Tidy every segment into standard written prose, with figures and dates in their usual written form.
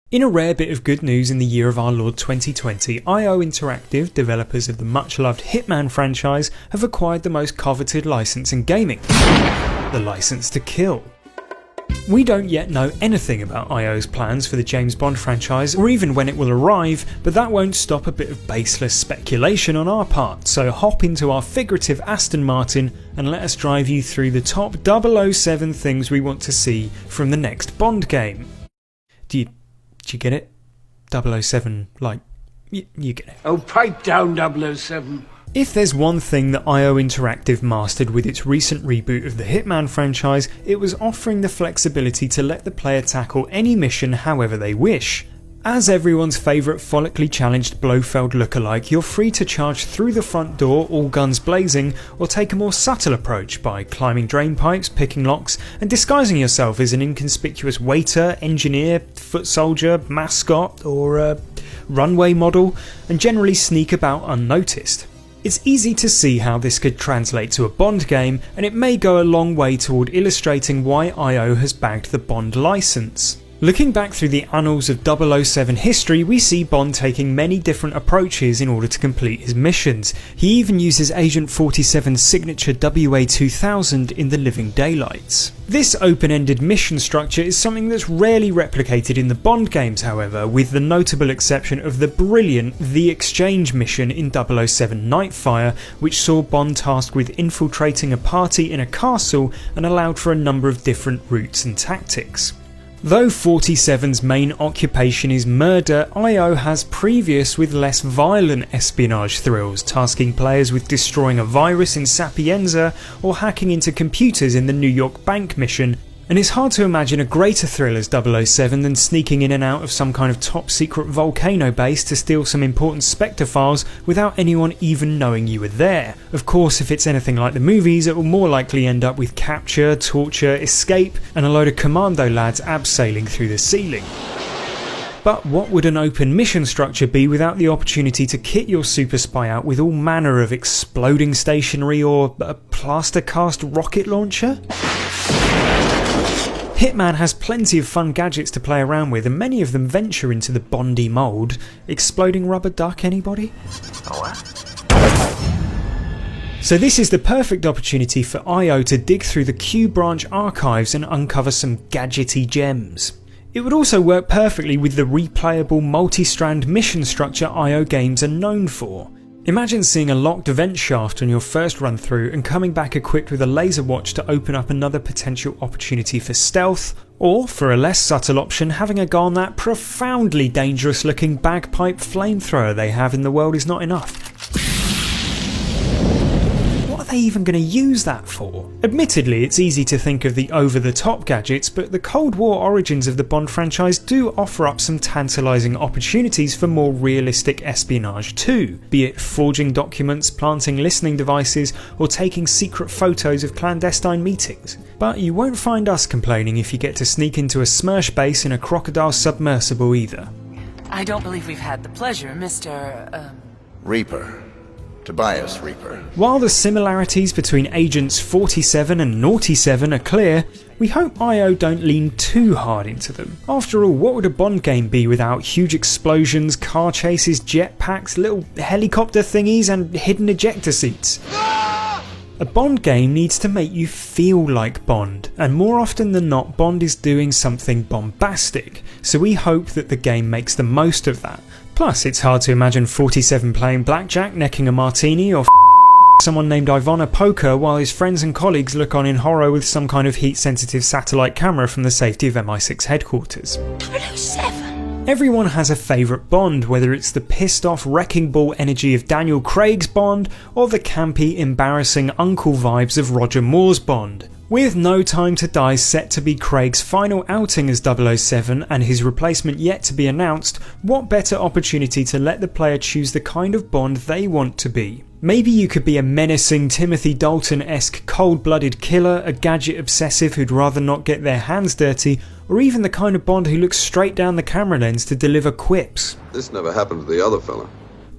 In a rare bit of good news in the year of our Lord 2020, IO Interactive, developers of the much-loved Hitman franchise, have acquired the most coveted license in gaming, the license to kill. We don't yet know anything about IO's plans for the James Bond franchise or even when it will arrive, but that won't stop a bit of baseless speculation on our part, so hop into our figurative Aston Martin and let us drive you through the top 007 things we want to see from the next Bond game. Do you get it? 007, like, you get it. Oh, pipe down, 007. If there's one thing that IO Interactive mastered with its recent reboot of the Hitman franchise, it was offering the flexibility to let the player tackle any mission however they wish. As everyone's favourite follically challenged Blofeld lookalike, you're free to charge through the front door all guns blazing, or take a more subtle approach by climbing drain pipes, picking locks, and disguising yourself as an inconspicuous waiter, engineer, foot soldier, mascot, or runway model, and generally sneak about unnoticed. It's easy to see how this could translate to a Bond game, and it may go a long way toward illustrating why IO has bagged the Bond license. Looking back through the annals of 007 history, we see Bond taking many different approaches in order to complete his missions. He even uses Agent 47's signature WA-2000 in The Living Daylights. This open-ended mission structure is something that's rarely replicated in the Bond games, however, with the notable exception of the brilliant The Exchange mission in 007 Nightfire, which saw Bond tasked with infiltrating a party in a castle and allowed for a number of different routes and tactics. Though 47's main occupation is murder, IO has previous with less violent espionage thrills, tasking players with destroying a virus in Sapienza or hacking into computers in the New York bank mission, and it's hard to imagine a greater thrill as 007 than sneaking in and out of some kind of top secret volcano base to steal some important Spectre files without anyone even knowing you were there. Of course, if it's anything like the movies, it will more likely end up with capture, torture, escape, and a load of commando lads abseiling through the ceiling. But what would an open mission structure be without the opportunity to kit your super spy out with all manner of exploding stationery or a plaster cast rocket launcher? Hitman has plenty of fun gadgets to play around with, and many of them venture into the Bondy mould. Exploding rubber duck, anybody? Oh, what? So this is the perfect opportunity for IO to dig through the Q branch archives and uncover some gadgety gems. It would also work perfectly with the replayable multi-strand mission structure IO games are known for. Imagine seeing a locked vent shaft on your first run through and coming back equipped with a laser watch to open up another potential opportunity for stealth, or, for a less subtle option, having a go on that profoundly dangerous looking bagpipe flamethrower they have in The World Is Not Enough. What are they even going to use that for? Admittedly, it's easy to think of the over-the-top gadgets, but the Cold War origins of the Bond franchise do offer up some tantalising opportunities for more realistic espionage too, be it forging documents, planting listening devices, or taking secret photos of clandestine meetings. But you won't find us complaining if you get to sneak into a Smersh base in a crocodile submersible either. I don't believe we've had the pleasure, Mr. Reaper. Tobias Reaper. While the similarities between Agents 47 and Naughty 7 are clear, we hope IO don't lean too hard into them. After all, what would a Bond game be without huge explosions, car chases, jetpacks, little helicopter thingies and hidden ejector seats? A Bond game needs to make you feel like Bond, and more often than not Bond is doing something bombastic, so we hope that the game makes the most of that. Plus, it's hard to imagine 47 playing blackjack, necking a martini, or someone named Ivana Poker while his friends and colleagues look on in horror with some kind of heat-sensitive satellite camera from the safety of MI6 headquarters. 007! Everyone has a favourite Bond, whether it's the pissed-off wrecking ball energy of Daniel Craig's Bond, or the campy, embarrassing uncle vibes of Roger Moore's Bond. With No Time to Die set to be Craig's final outing as 007 and his replacement yet to be announced, what better opportunity to let the player choose the kind of Bond they want to be? Maybe you could be a menacing Timothy Dalton-esque cold-blooded killer, a gadget obsessive who'd rather not get their hands dirty, or even the kind of Bond who looks straight down the camera lens to deliver quips. This never happened to the other fella.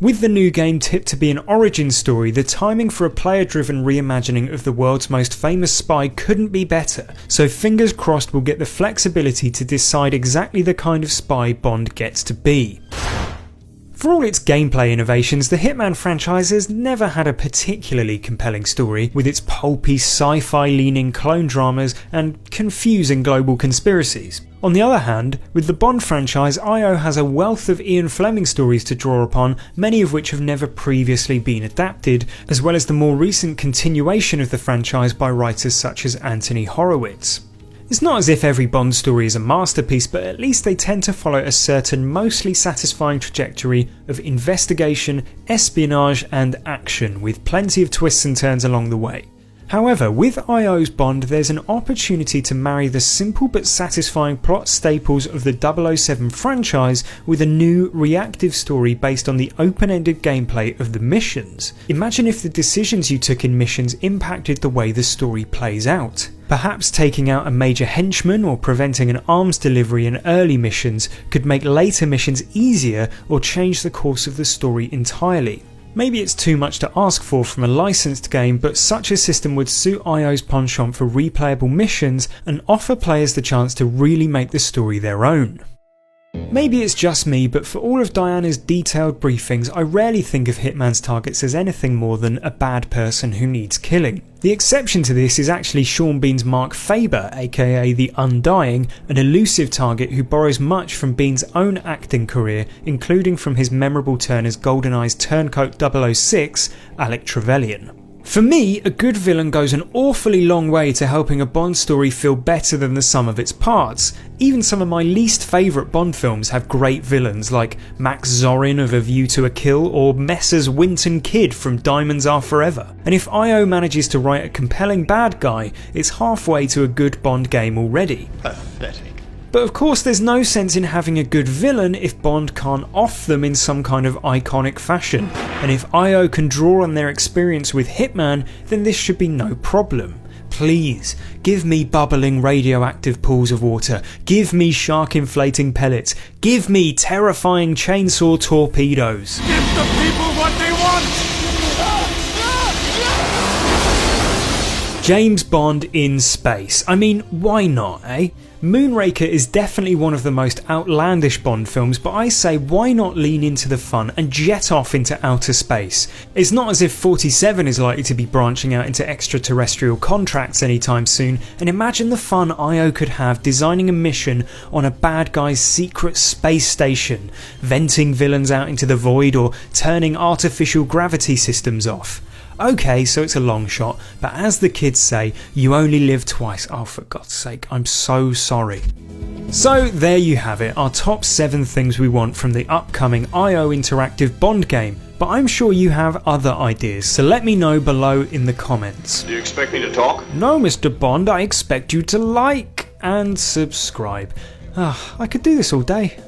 With the new game tipped to be an origin story, the timing for a player-driven reimagining of the world's most famous spy couldn't be better, so fingers crossed we'll get the flexibility to decide exactly the kind of spy Bond gets to be. For all its gameplay innovations, the Hitman franchise has never had a particularly compelling story, with its pulpy sci-fi leaning clone dramas and confusing global conspiracies. On the other hand, with the Bond franchise, IO has a wealth of Ian Fleming stories to draw upon, many of which have never previously been adapted, as well as the more recent continuation of the franchise by writers such as Anthony Horowitz. It's not as if every Bond story is a masterpiece, but at least they tend to follow a certain mostly satisfying trajectory of investigation, espionage and action, with plenty of twists and turns along the way. However, with IO's Bond, there's an opportunity to marry the simple but satisfying plot staples of the 007 franchise with a new, reactive story based on the open-ended gameplay of the missions. Imagine if the decisions you took in missions impacted the way the story plays out. Perhaps taking out a major henchman or preventing an arms delivery in early missions could make later missions easier or change the course of the story entirely. Maybe it's too much to ask for from a licensed game, but such a system would suit IO's penchant for replayable missions and offer players the chance to really make the story their own. Maybe it's just me, but for all of Diana's detailed briefings, I rarely think of Hitman's targets as anything more than a bad person who needs killing. The exception to this is actually Sean Bean's Mark Faber, aka the Undying, an elusive target who borrows much from Bean's own acting career, including from his memorable turn as GoldenEye's turncoat 006, Alec Trevelyan. For me, a good villain goes an awfully long way to helping a Bond story feel better than the sum of its parts. Even some of my least favourite Bond films have great villains like Max Zorin of A View to a Kill or Messer's Winton Kid from Diamonds Are Forever. And if IO manages to write a compelling bad guy, it's halfway to a good Bond game already. Pathetic. But of course there's no sense in having a good villain if Bond can't off them in some kind of iconic fashion, and if IO can draw on their experience with Hitman, then this should be no problem. Please, give me bubbling radioactive pools of water, give me shark inflating pellets, give me terrifying chainsaw torpedoes. Give the people what they want! James Bond in space. I mean, why not, eh? Moonraker is definitely one of the most outlandish Bond films, but I say why not lean into the fun and jet off into outer space. It's not as if 47 is likely to be branching out into extraterrestrial contracts anytime soon, and imagine the fun IO could have designing a mission on a bad guy's secret space station, venting villains out into the void or turning artificial gravity systems off. Okay, so it's a long shot, but as the kids say, you only live twice. Oh, for God's sake, I'm so sorry. So there you have it, our top 7 things we want from the upcoming IO interactive Bond game, but I'm sure you have other ideas, so let me know below in the comments. Do you expect me to talk? No, Mr. Bond, I expect you to like and subscribe. I could do this all day.